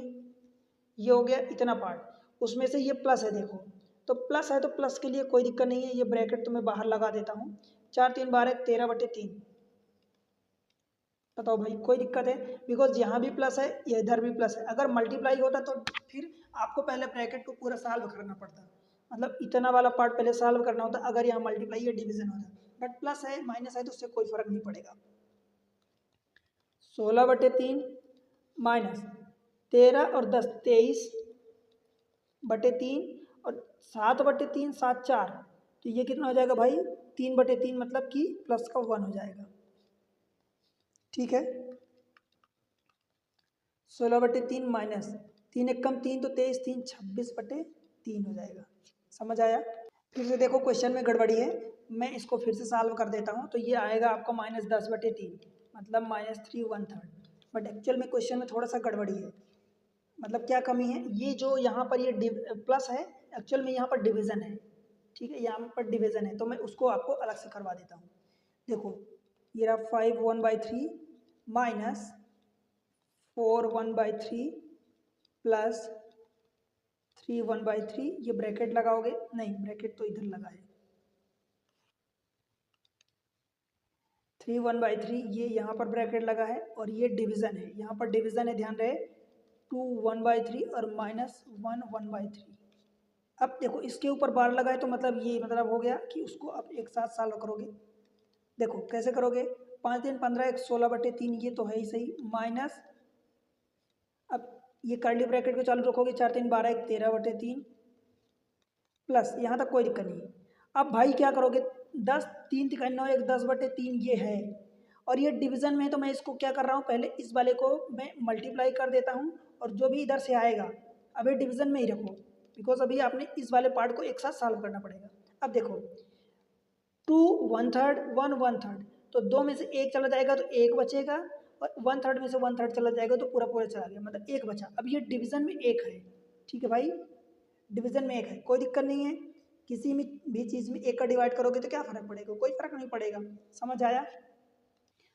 ये हो गया इतना पार्ट, उसमें से ये प्लस है देखो, तो प्लस है तो प्लस के लिए कोई दिक्कत नहीं है, ये ब्रैकेट तो मैं बाहर लगा देता हूँ। 4 3 12 13/3। बताओ भाई कोई दिक्कत है, बिकॉज यहाँ भी प्लस है, ये इधर भी प्लस है। अगर मल्टीप्लाई होता तो फिर आपको पहले ब्रैकेट को पूरा सॉल्व करना पड़ता, मतलब इतना वाला पार्ट पहले सॉल्व करना होता अगर यहाँ मल्टीप्लाई या डिवीजन होता। बट प्लस है माइनस है तो उससे कोई फर्क नहीं पड़ेगा। 16/3 माइनस 13 और 10 23/3 और 7/3 7 4, तो ये कितना हो जाएगा भाई, 3/3, मतलब कि प्लस का 1 हो जाएगा। ठीक है, 16/3 माइनस 3 1 कम 3, तो 23 3 26/3 हो जाएगा। समझ आया। फिर से देखो क्वेश्चन में गड़बड़ी है, मैं इसको फिर से सॉल्व कर देता हूँ। तो ये आएगा आपका -10/3, मतलब -3 1/3। बट एक्चुअल में क्वेश्चन में थोड़ा सा गड़बड़ी है, मतलब क्या कमी है, ये जो यहाँ पर ये प्लस है, एक्चुअल में यहाँ पर डिवीज़न है। ठीक है, यहाँ पर डिवीज़न है, तो मैं उसको आपको अलग से करवा देता हूँ। देखो ये रहा 5 1/3 माइनस 4 1/3 प्लस 3 1/3, ये ब्रैकेट लगाओगे, नहीं ब्रैकेट तो इधर लगा है, 3 1/3 ये यहाँ पर ब्रैकेट लगा है, और ये डिवीज़न है, यहाँ पर डिवीज़न है, ध्यान रहे, 2 1/3 और -1 1/3। अब देखो इसके ऊपर बार लगा है, तो मतलब ये मतलब हो गया कि उसको आप एक साथ सॉल्व करोगे। देखो कैसे करोगे, 5 3 15 1 16/3, ये तो है ही सही, माइनस, अब ये कर्ली ब्रैकेट को चालू रखोगे, 4 3 12 1 13/3 प्लस, यहाँ तक कोई दिक्कत नहीं। अब भाई क्या करोगे, 10 3 3 9 1 10/3 ये है, और ये डिवीज़न में है, तो मैं इसको क्या कर रहा हूँ, पहले इस वाले को मैं मल्टीप्लाई कर देता हूँ, और जो भी इधर से आएगा अब ये डिवीज़न में ही रखो, बिकॉज अभी आपने इस वाले पार्ट को एक साथ सॉल्व करना पड़ेगा। अब देखो 2 1/3 1 1/3, तो 2 में से एक चला जाएगा तो एक बचेगा, और 1/3 में से 1/3 चला जाएगा तो पूरा पूरा चला गया, मतलब एक बचा। अब ये डिवीज़न में एक है, ठीक है भाई, डिवीज़न में एक है, कोई दिक्कत नहीं है। किसी में भी चीज़ में एक का डिवाइड करोगे तो क्या फ़र्क पड़ेगा, कोई फ़र्क नहीं पड़ेगा। समझ आया।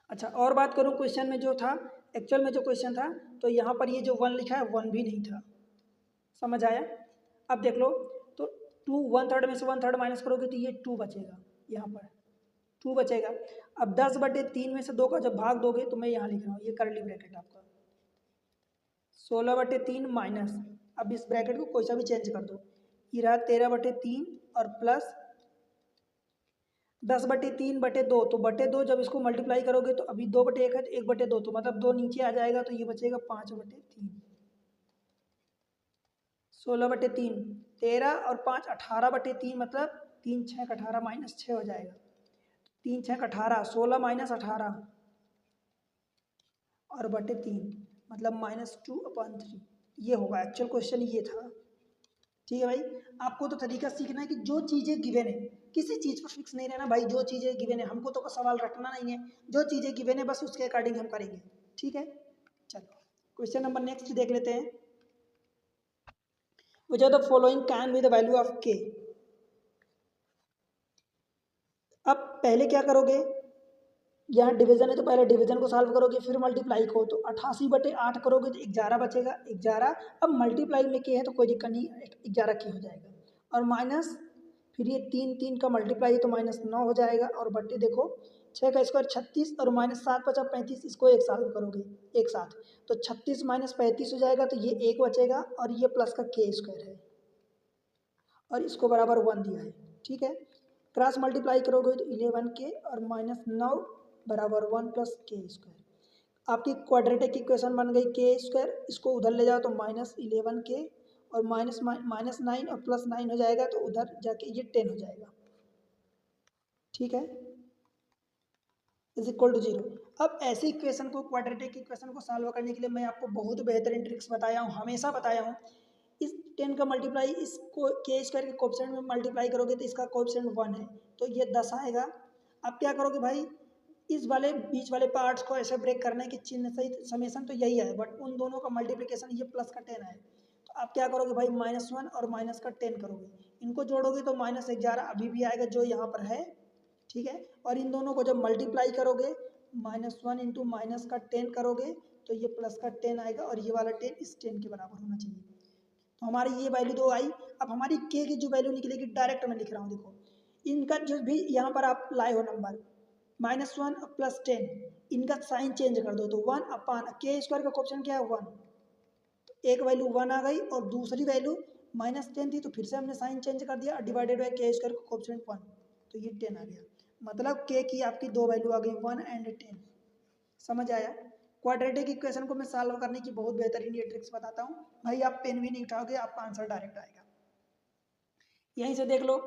अच्छा और बात करूँ, क्वेश्चन में जो था, एक्चुअल में जो क्वेश्चन था, तो यहाँ पर ये जो 1 लिखा है 1 भी नहीं था। समझ आया। अब देख लो, तो 2 1/3 में से 1/3 माइनस करोगे तो ये 2 बचेगा, यहाँ पर 2 बचेगा। अब 10/3 में से 2 का जब भाग दोगे, तो मैं यहाँ लिख रहा हूँ, ये कर्ली ब्रैकेट आपका 16/3 माइनस, अब इस ब्रैकेट को कोई सा भी चेंज कर दो, ये रहा 13/3 और प्लस 10/3/2, तो बटे 2 जब इसको मल्टीप्लाई करोगे, तो अभी 2/1 है तो 1/2, तो मतलब 2 नीचे आ जाएगा, तो ये बचेगा 5/3। 16/3 13 और 5 18/3, मतलब 3 6 18 माइनस 6 हो जाएगा, 3 6 18 16 माइनस 18 और बटे 3, मतलब -2/3। ये होगा एक्चुअल क्वेश्चन, ये था। ठीक है भाई, आपको तो तरीका सीखना है कि जो चीज़ें गिवन है, किसी चीज़ पर फिक्स नहीं रहना भाई, जो चीज़ें गिवन है हमको तो सवाल रटना नहीं है, जो चीज़ें गिवन है बस उसके अकॉर्डिंग हम करेंगे। ठीक है, चलो क्वेश्चन नंबर नेक्स्ट देख लेते हैं। Which are the following can be the value of K. अब पहले क्या करोगे, यहाँ डिवीजन है तो पहले डिवीजन को सॉल्व करोगे, फिर मल्टीप्लाई को, तो 88/8 करोगे तो 11 बचेगा, 11। अब मल्टीप्लाई में के है तो कोई दिक्कत नहीं, 11 के हो जाएगा, और माइनस, फिर ये 3 का मल्टीप्लाई है तो -9 हो जाएगा, और बट्टे देखो 6 का स्क्वायर 36 और -7 बचा 35, इसको एक साथ करोगे एक साथ, तो 36 - 35 हो जाएगा, तो ये 1 बचेगा, और ये प्लस का के स्क्वायर है, और इसको बराबर 1 दिया है, ठीक है। क्रॉस मल्टीप्लाई करोगे तो 11 के और -9 बराबर 1 + के स्क्वायर। आपकी क्वाड्रेटिक इक्वेशन बन गई के स्क्वायर, इसको उधर ले जाओ तो -11 के और -9 और +9 हो जाएगा, तो उधर जाके ये 10 हो जाएगा, ठीक है, = 0। अब ऐसी इक्वेशन को, क्वाड्रेटिक इक्वेशन को सॉल्व करने के लिए मैं आपको बहुत बेहतरीन ट्रिक्स बताया हूँ, हमेशा बताया हूँ। इस 10 का मल्टीप्लाई इसको के स्क्वायर के कोएफिशिएंट में मल्टीप्लाई करोगे तो इसका कोएफिशिएंट 1 है, तो ये 10 आएगा। अब क्या करोगे भाई, इस वाले बीच वाले पार्ट्स को ऐसे ब्रेक करने की चिन्ह सहित समेशन तो यही है, बट उन दोनों का मल्टीप्लिकेशन ये प्लस का 10 है, तो आप क्या करोगे भाई, -1 और माइनस का 10 करोगे, इनको जोड़ोगे तो -11 अभी भी आएगा जो यहाँ पर है, ठीक है, और इन दोनों को जब मल्टीप्लाई करोगे -1 इंटू माइनस का 10 करोगे तो ये प्लस का 10 आएगा, और ये वाला 10 इस 10 के बराबर होना चाहिए, तो हमारी ये वैल्यू 2 आई। अब हमारी के की जो वैल्यू निकलेगी डायरेक्ट मैं लिख रहा हूँ, देखो इनका जो भी यहाँ पर आप लाए हो नंबर -1 + 10, इनका साइन चेंज कर दो तो 1/के² का कोएफिशिएंट क्या है 1, तो एक वैल्यू 1 आ गई, और दूसरी वैल्यू -10 थी तो फिर से हमने साइन चेंज कर दिया, डिवाइडेड बाई के² का कोएफिशिएंट 1, तो ये 10 आ गया, मतलब के की आपकी दो वैल्यू आ गई 1 एंड 10। समझ आया। क्वाड्रेटिक इक्वेशन को मैं सॉल्व करने की बहुत बेहतरीन ये ट्रिक्स बताता हूँ भाई, आप पेन भी नहीं उठाओगे, आपका आंसर डायरेक्ट आएगा। यहीं से देख लो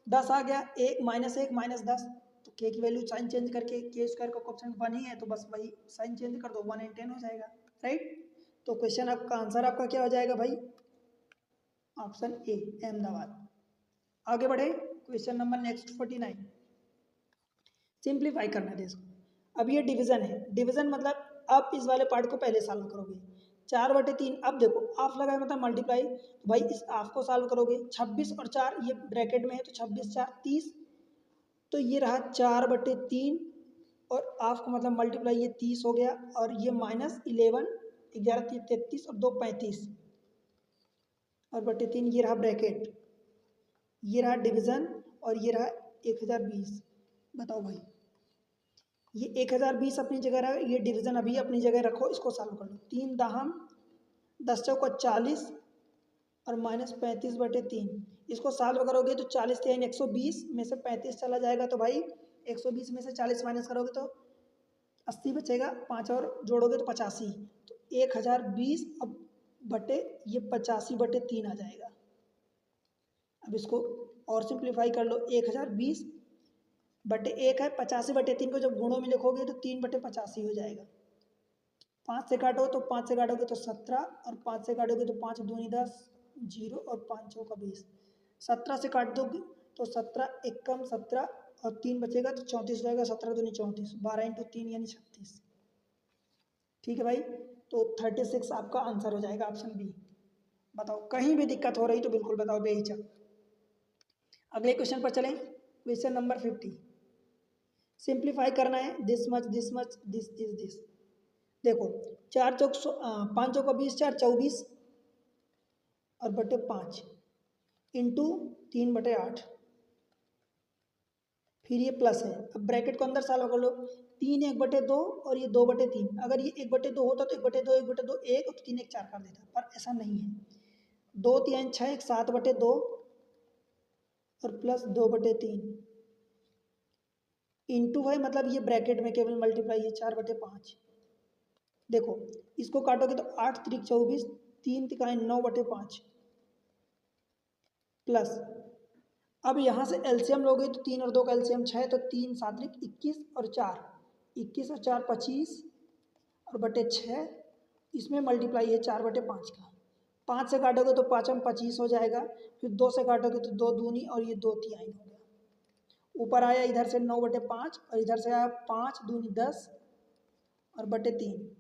10 आ गया, -1 -10, तो के की वैल्यू साइन चेंज करके के² का कोएफिशिएंट 1 ही है, तो बस वही साइन चेंज कर दो 1 एंड 10 हो जाएगा, राइट। तो क्वेश्चन आपका आंसर आपका क्या हो जाएगा भाई, ऑप्शन ए अहमदाबाद। आगे बढ़े, क्वेश्चन नंबर नेक्स्ट 49, सिंप्लीफाई करना है इसको। अब ये डिवीजन है, डिवीजन मतलब आप इस वाले पार्ट को पहले सॉल्व करोगे, 4/3। अब देखो हाफ लगाए मतलब मल्टीप्लाई, तो भाई इस हाफ को सॉल्व करोगे, 26 और 4 ये ब्रैकेट में है, तो 26 4 30, तो ये रहा 4/3, और हाफ का मतलब मल्टीप्लाई ये 30 हो गया, और ये -11, 11 33 और 2 35, और /3 ये रहा ब्रैकेट, ये रहा डिवीजन, और ये रहा 1020। बताओ भाई, ये 1020 अपनी जगह रहा, ये डिवीजन अभी अपनी जगह रखो, इसको सॉल्व कर लो, 3 दहम 10 चौका 40 और -35/3, इसको सॉल्व करोगे तो 40 3 120 में से 35 चला जाएगा, तो भाई 120 में से 40 माइनस करोगे तो 80 बचेगा, 5 और जोड़ोगे तो 85, तो 1020 अब बटे ये 85/3 आ जाएगा। अब इसको और सिंप्लीफाई कर लो, 1020/1 है, 85/3 को जब गुणों में लिखोगे तो 3/85 हो जाएगा। 5 से काटो तो 5 से काटोगे तो 17, और 5 से काटोगे तो 5 दूनी 10, 0 और 5 चौका 20, 17 से काट दोगे तो 17 एकम 17 और 3 बचेगा तो 34 रहेगा, 17 दूनी 34, 12 इंटू 3 यानी 36, ठीक है भाई, तो 36 आपका आंसर हो जाएगा, ऑप्शन बी। बताओ कहीं भी दिक्कत हो रही तो बिल्कुल बताओ बेहिचक। अगले क्वेश्चन पर चलें, क्वेश्चन नंबर 50, सिंप्लीफाई करना है, this much this much this this this. देखो 4 चौक 5 चौका 20, 4 24 और बटे 5 इंटू 3/8, फिर ये प्लस है। अब ब्रैकेट को अंदर सॉल्व कर लो, 3 1/2 और ये 2/3, अगर ये 1/2 होता तो 1/2 1/2 1 और 3 1 4 कर देता, पर ऐसा नहीं है, 2 3 6 1 7/2 और प्लस 2/3 इंटू है, मतलब ये ब्रैकेट में केवल मल्टीप्लाई है 4/5। देखो इसको काटोगे तो 8 3 24, 3 तिकाएं 9/5 प्लस, अब यहाँ से एलसीएम लोगे तो 3 और 2 का एलसीएम 6, तो 3 7 21 और 4 21 और 4 25 और बटे 6, इसमें मल्टीप्लाई है 4/5 का, 5 से काटोगे तो 5 25 हो जाएगा, फिर 2 से काटोगे तो 2 दूनी और ये 2 तिहाई हो गया, ऊपर आया इधर से 9/5 और इधर से आया 5 दूनी 10 और बटे 3,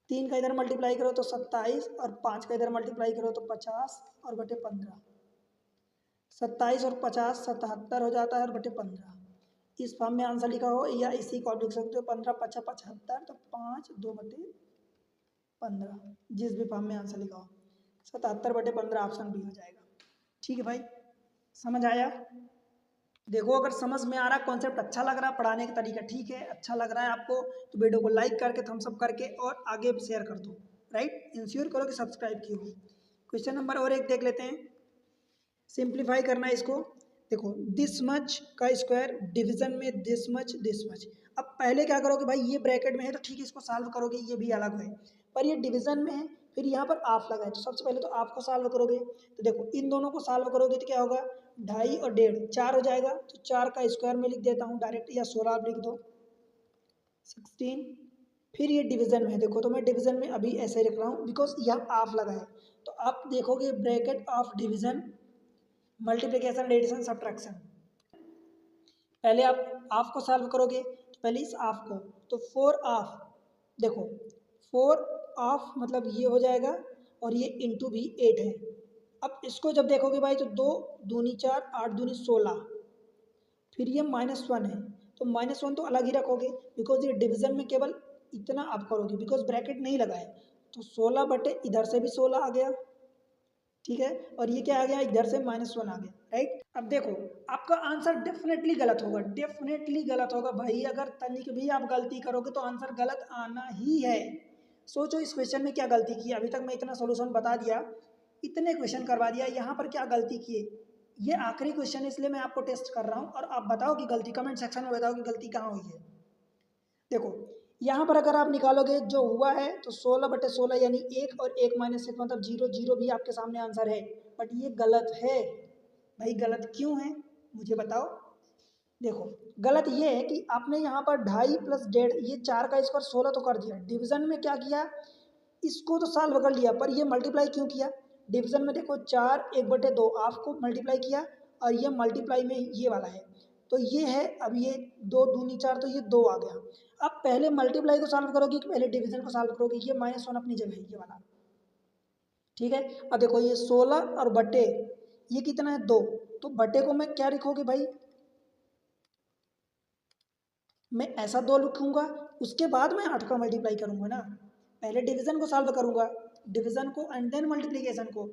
3 का इधर मल्टीप्लाई करो तो 27 और 5 का इधर मल्टीप्लाई करो तो 50 और बटे 15, 27 और 50 77 हो जाता है और बटे 15, इस फॉर्म में आंसर लिखा हो या इसी को आप लिख सकते हो 15×5 = 75, तो 5/2/15, जिस भी फॉर्म में आंसर लिखा हो 77/15 ऑप्शन बी हो जाएगा। ठीक है भाई, समझ आया? देखो अगर समझ में आ रहा, कॉन्सेप्ट अच्छा लग रहा, पढ़ाने का तरीका ठीक है, अच्छा लग रहा है आपको, तो वीडियो को लाइक करके थम्स अप करके और आगे शेयर कर दो, राइट। इंश्योर करो कि सब्सक्राइब किए हो। क्वेश्चन नंबर और एक देख लेते हैं, सिंप्लीफाई करना है इसको। देखो दिस मच का स्क्वायर डिवीजन में दिस मच। अब पहले क्या करोगे भाई, ये ब्रैकेट में है तो ठीक है, इसको सॉल्व करोगे, ये भी अलग है, पर ये डिवीजन में है, फिर यहाँ पर ऑफ लगा है, तो सबसे पहले तो ऑफ को सॉल्व करोगे। तो देखो इन दोनों को सॉल्व करोगे तो क्या होगा, 2.5 और 1.5 4 हो जाएगा, तो 4 का स्क्वायर में लिख देता हूँ डायरेक्ट, या 16 आप लिख दो 16। फिर ये डिवीजन में है, देखो तो मैं डिवीजन में अभी ऐसे ही रख रहा हूँ बिकॉज यहाँ ऑफ लगा है, तो आप देखोगे bracket of division multiplication addition subtraction. पहले आप ऑफ को सॉल्व करोगे, तो पहले इस ऑफ को, तो 4 ऑफ, देखो 4 ऑफ मतलब ये हो जाएगा, और ये इंटू भी 8 है। अब इसको जब देखोगे भाई, तो 2 दूनी 4, 8 दूनी 16, फिर ये -1 है, तो -1 तो अलग ही रखोगे, बिकॉज ये डिवीजन में केवल इतना आप करोगे, बिकॉज ब्रैकेट नहीं लगा है, तो 16 बटे इधर से भी 16 आ गया, ठीक है, और ये क्या आ गया, इधर से -1 आ गया, राइट। अब देखो आपका आंसर डेफिनेटली गलत होगा, डेफिनेटली गलत होगा भाई, अगर तनिक भी आप गलती करोगे तो आंसर गलत आना ही है। सोचो इस क्वेश्चन में क्या गलती की, अभी तक मैं इतना सोल्यूशन बता दिया, इतने क्वेश्चन करवा दिया, यहाँ पर क्या गलती किए, ये आखिरी क्वेश्चन है इसलिए मैं आपको टेस्ट कर रहा हूँ, और आप बताओ कि गलती, कमेंट सेक्शन में बताओ कि गलती कहाँ हुई है। देखो यहाँ पर अगर आप निकालोगे जो हुआ है, तो 16/16 यानी 1 और 1 -1 मतलब 0 0 भी आपके सामने आंसर है, बट ये गलत है भाई। गलत क्यों है मुझे बताओ। देखो गलत ये है कि आपने यहाँ पर 2.5 + 1.5, ये 4 का स्क्वायर 16 तो कर दिया, डिवीजन में क्या किया, इसको तो सॉल्व कर लिया, पर ये मल्टीप्लाई क्यों किया, डिवीजन में देखो 4 1/2 आपको मल्टीप्लाई किया, और ये मल्टीप्लाई में ये वाला है, तो ये है, अब ये 2 दूनी 4, तो ये 2 आ गया। अब पहले मल्टीप्लाई को सॉल्व करोगे कि पहले डिवीजन को सॉल्व करोगे, ये -1 अपनी जगह है ये वाला, ठीक है। अब देखो ये 16 और बटे ये कितना है 2, तो बटे को मैं क्या लिखोगे भाई, मैं ऐसा 2 लिखूंगा, उसके बाद मैं 8 का मल्टीप्लाई करूंगा ना, पहले डिवीजन को सॉल्व करूंगा, डिवीजन को एंड देन मल्टीप्लिकेशन को।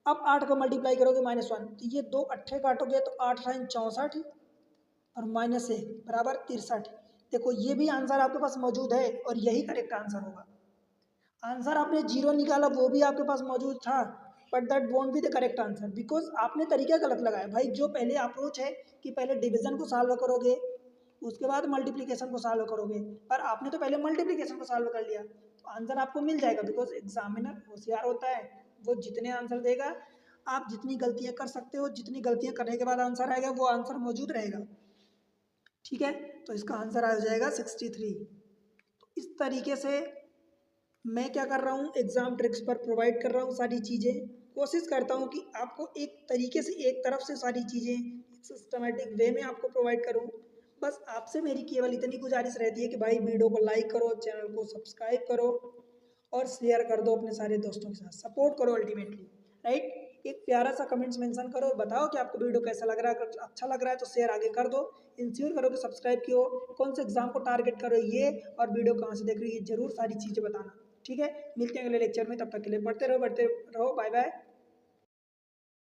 अब 8 को मल्टीप्लाई करोगे -1, तो ये 2 अट्ठे काटोगे तो 8 × 64 और -1 बराबर 63। देखो ये भी आंसर आपके पास मौजूद है, और यही करेक्ट आंसर होगा। आंसर आपने 0 निकाला वो भी आपके पास मौजूद था, but that won't be the correct answer, because आपने तरीका गलत लगाया भाई। जो पहले अप्रोच है कि पहले डिवीजन को सॉल्व करोगे, उसके बाद मल्टीप्लिकेशन को सॉल्व करोगे, पर आपने तो पहले मल्टीप्लिकेशन को सॉल्व कर लिया, तो आंसर आपको मिल जाएगा, बिकॉज एग्जामिनर होशियार होता है, वो जितने आंसर देगा, आप जितनी गलतियां कर सकते हो, जितनी गलतियां करने के बाद आंसर आएगा वो आंसर मौजूद रहेगा, ठीक है। तो इसका आंसर आ जाएगा 63। तो इस तरीके से मैं क्या कर रहा हूँ, एग्जाम ट्रिक्स पर प्रोवाइड कर रहा हूँ सारी चीज़ें, कोशिश करता हूँ कि आपको एक तरीके से, एक तरफ से सारी चीज़ें सिस्टमेटिक वे में आपको प्रोवाइड करूँ। बस आपसे मेरी केवल इतनी गुजारिश रहती है कि भाई वीडियो को लाइक करो, चैनल को सब्सक्राइब करो, और शेयर कर दो अपने सारे दोस्तों के साथ, सपोर्ट करो अल्टीमेटली, राइट। एक प्यारा सा कमेंट्स मेंशन करो, बताओ कि आपको वीडियो कैसा लग रहा है, अगर अच्छा लग रहा है तो शेयर आगे कर दो, इंश्योर करो कि सब्सक्राइब किया, कौन से एग्जाम को टारगेट करो ये, और वीडियो कहाँ से देख रही है, जरूर सारी चीज़ें बताना, ठीक है। मिलते हैं अगले लेक्चर में, तब तक के लिए पढ़ते रहो बाय बाय।